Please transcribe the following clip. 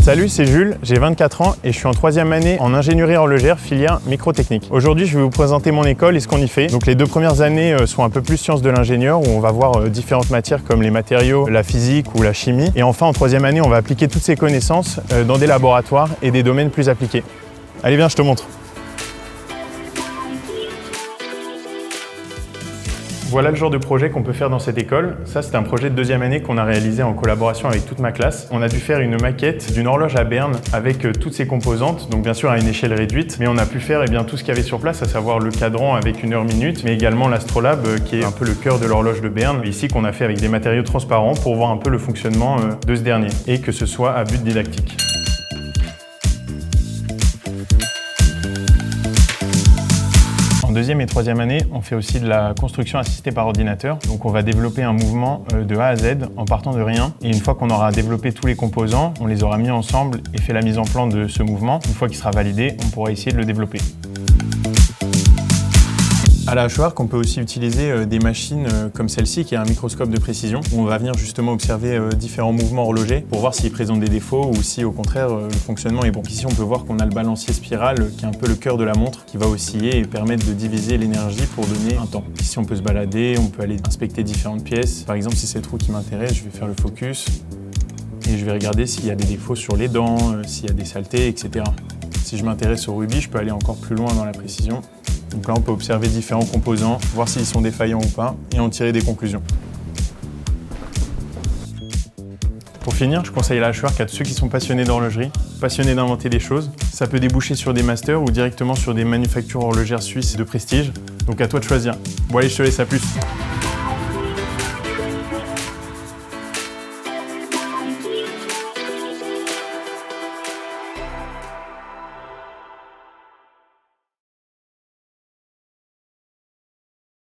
Salut, c'est Jules, j'ai 24 ans et je suis en 3e année en ingénierie horlogère, filière microtechnique. Aujourd'hui, je vais vous présenter mon école et ce qu'on y fait. Donc les 2 premières années sont un peu plus sciences de l'ingénieur où on va voir différentes matières comme les matériaux, la physique ou la chimie. Et enfin, en 3e année, on va appliquer toutes ces connaissances dans des laboratoires et des domaines plus appliqués. Allez, viens, je te montre. Voilà le genre de projet qu'on peut faire dans cette école. Ça, c'est un projet de 2e année qu'on a réalisé en collaboration avec toute ma classe. On a dû faire une maquette d'une horloge à berne avec toutes ses composantes, donc bien sûr à une échelle réduite, mais on a pu faire tout ce qu'il y avait sur place, à savoir le cadran avec 1 heure-minute, mais également l'astrolabe qui est un peu le cœur de l'horloge de berne, ici qu'on a fait avec des matériaux transparents pour voir un peu le fonctionnement de ce dernier, et que ce soit à but didactique. En 2e et 3e année, on fait aussi de la construction assistée par ordinateur. Donc on va développer un mouvement de A à Z en partant de rien. Et une fois qu'on aura développé tous les composants, on les aura mis ensemble et fait la mise en plan de ce mouvement. Une fois qu'il sera validé, on pourra essayer de le développer. À la Hachoir, on peut aussi utiliser des machines comme celle-ci qui est un microscope de précision où on va venir justement observer différents mouvements horlogers pour voir s'ils présentent des défauts ou si au contraire le fonctionnement est bon. Ici on peut voir qu'on a le balancier spiral qui est un peu le cœur de la montre qui va osciller et permettre de diviser l'énergie pour donner un temps. Ici on peut se balader, on peut aller inspecter différentes pièces. Par exemple si c'est le trou qui m'intéresse, je vais faire le focus et je vais regarder s'il y a des défauts sur les dents, s'il y a des saletés, etc. Si je m'intéresse au rubis, je peux aller encore plus loin dans la précision. Donc là, on peut observer différents composants, voir s'ils sont défaillants ou pas, et en tirer des conclusions. Pour finir, je conseille la Hachoir à tous ceux qui sont passionnés d'horlogerie, passionnés d'inventer des choses. Ça peut déboucher sur des masters ou directement sur des manufactures horlogères suisses de prestige. Donc à toi de choisir. Bon allez, je te laisse, à plus.